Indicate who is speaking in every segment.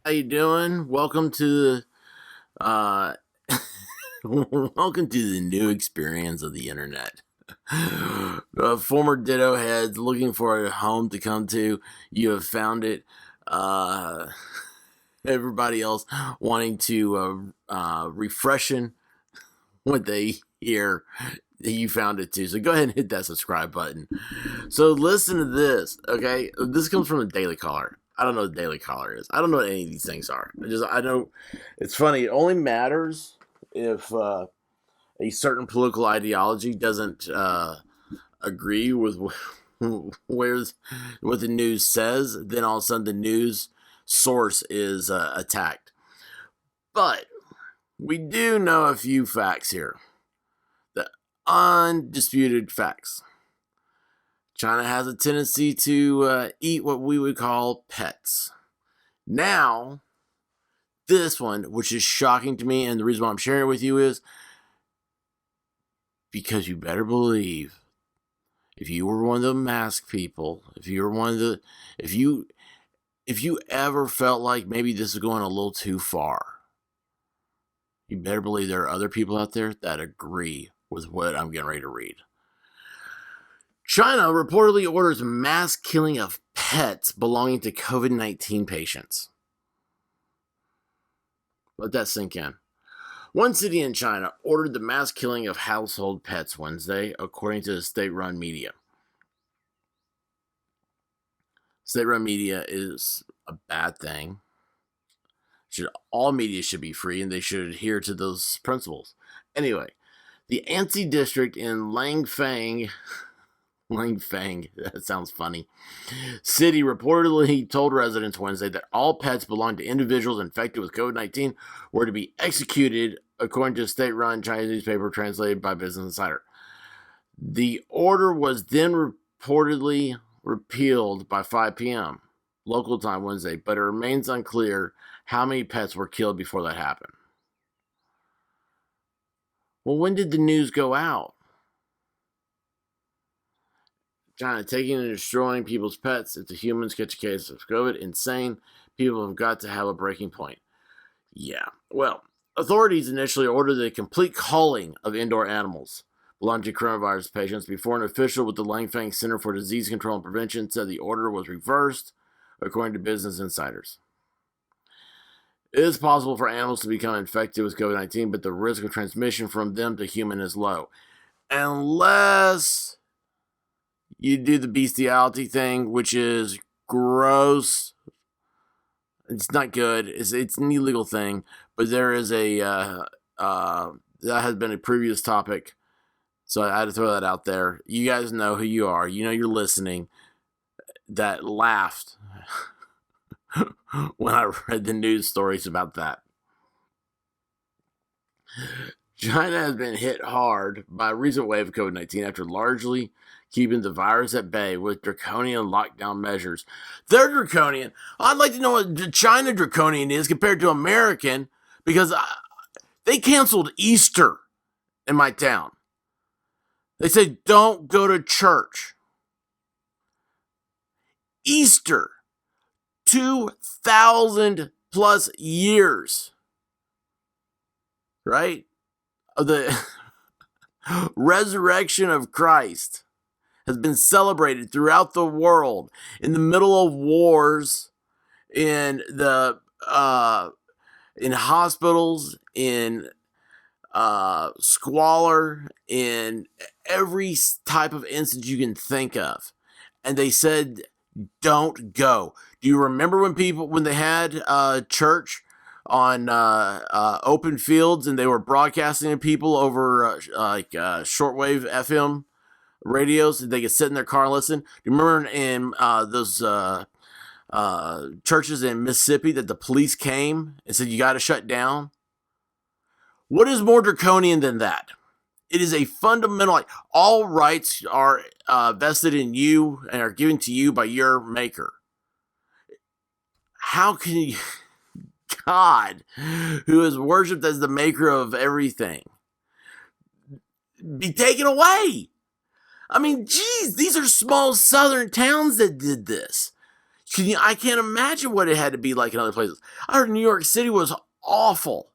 Speaker 1: How you doing? Welcome to uh welcome to the new experience of the internet. Former Ditto heads looking for a home to come to, you have found it. Uh Everybody else wanting to refreshing what they hear, you found it too. So go ahead and hit that subscribe button. So listen to this, okay? This comes from the Daily Caller. I don't know what the Daily Caller is. I don't know what any of these things are. I know it's funny. It only matters if a certain political ideology doesn't agree with where's what the news says. Then all of a sudden the news source is attacked. But we do know a few facts here. The undisputed facts. China has a tendency to eat what we would call pets. Now, this one, which is shocking to me, and the reason why I'm sharing it with you is because you better believe if you were one of the mask people, if you were one of the, if you ever felt like maybe this is going a little too far, you better believe there are other people out there that agree with what I'm getting ready to read. China reportedly orders mass killing of pets belonging to COVID-19 patients. Let that sink in. One city in China ordered the mass killing of household pets Wednesday, according to the state-run media. State-run media is a bad thing. All media should be free, and they should adhere to those principles. Anyway, the Ansi district in Langfang, that sounds funny, city reportedly told residents Wednesday that all pets belonging to individuals infected with COVID-19 were to be executed, according to a state-run Chinese newspaper translated by Business Insider. The order was then reportedly repealed by 5 p.m. local time Wednesday, but it remains unclear how many pets were killed before that happened. Well, when did the news go out? China taking and destroying people's pets if the humans catch a case of COVID. Insane. People have got to have a breaking point. Yeah. Well, authorities initially ordered the complete culling of indoor animals belonging to coronavirus patients before an official with the Langfang Center for Disease Control and Prevention said the order was reversed, according to Business Insiders. It is possible for animals to become infected with COVID-19, but the risk of transmission from them to human is low. Unless you do the bestiality thing, which is gross. It's not good. It's an illegal thing, but there is that has been a previous topic, so I had to throw that out there. You guys know who you are. You know you're listening. That laughed when I read the news stories about that. China has been hit hard by a recent wave of COVID-19 after largely keeping the virus at bay with draconian lockdown measures. They're draconian. I'd like to know what China draconian is compared to American, because they canceled Easter in my town. They said, don't go to church. Easter, 2,000 plus years, right, of the resurrection of Christ has been celebrated throughout the world in the middle of wars, in the in hospitals, in squalor, in every type of instance you can think of. And they said, don't go. Do you remember when they had church on open fields and they were broadcasting to people over shortwave FM radios, and they could sit in their car and listen? Do you remember in those churches in Mississippi that the police came and said, you got to shut down? What is more draconian than that? It is a fundamental, all rights are vested in you and are given to you by your maker. How can you, God, who is worshipped as the maker of everything, be taken away? I mean, geez, these are small southern towns that did this. I can't imagine what it had to be like in other places. I heard New York City was awful.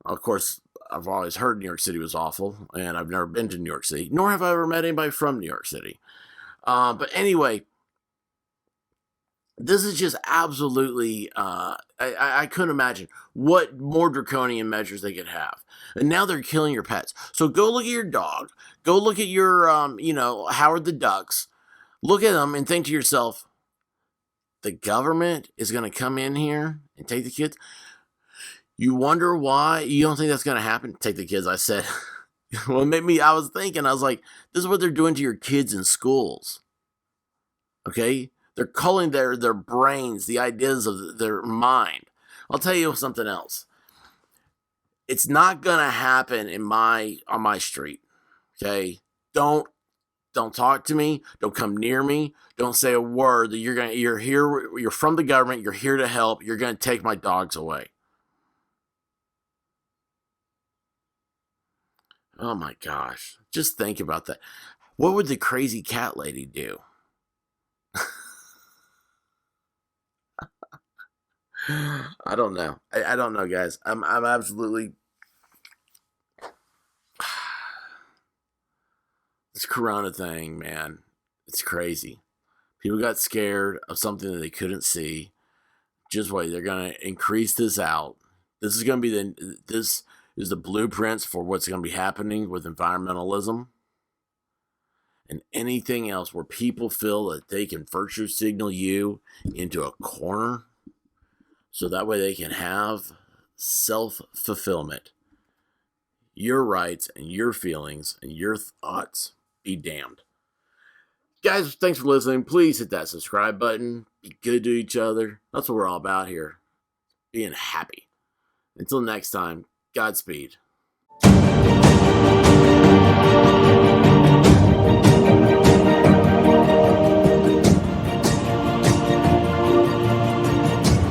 Speaker 1: Of course, I've always heard New York City was awful, and I've never been to New York City, nor have I ever met anybody from New York City. But anyway, this is just absolutely, I couldn't imagine what more draconian measures they could have. And now they're killing your pets. So go look at your dog. Go look at your, Howard the Ducks. Look at them and think to yourself, the government is going to come in here and take the kids. You wonder why you don't think that's going to happen? Take the kids, I said. Well, it made me, I was like, this is what they're doing to your kids in schools. Okay? They're culling their brains, the ideas of their mind. I'll tell you something else. It's not going to happen on my street. Okay? Don't talk to me. Don't come near me. Don't say a word that you're here, you're from the government, you're here to help, you're going to take my dogs away. Oh my gosh. Just think about that. What would the crazy cat lady do? I don't know. I don't know, guys. I'm absolutely. This Corona thing, man. It's crazy. People got scared of something that they couldn't see. Just wait. They're going to increase this out. This is going to be this is the blueprints for what's going to be happening with environmentalism and anything else where people feel that they can virtue signal you into a corner so that way they can have self-fulfillment. Your rights and your feelings and your thoughts be damned. Guys, thanks for listening. Please hit that subscribe button. Be good to each other. That's what we're all about here. Being happy. Until next time, Godspeed.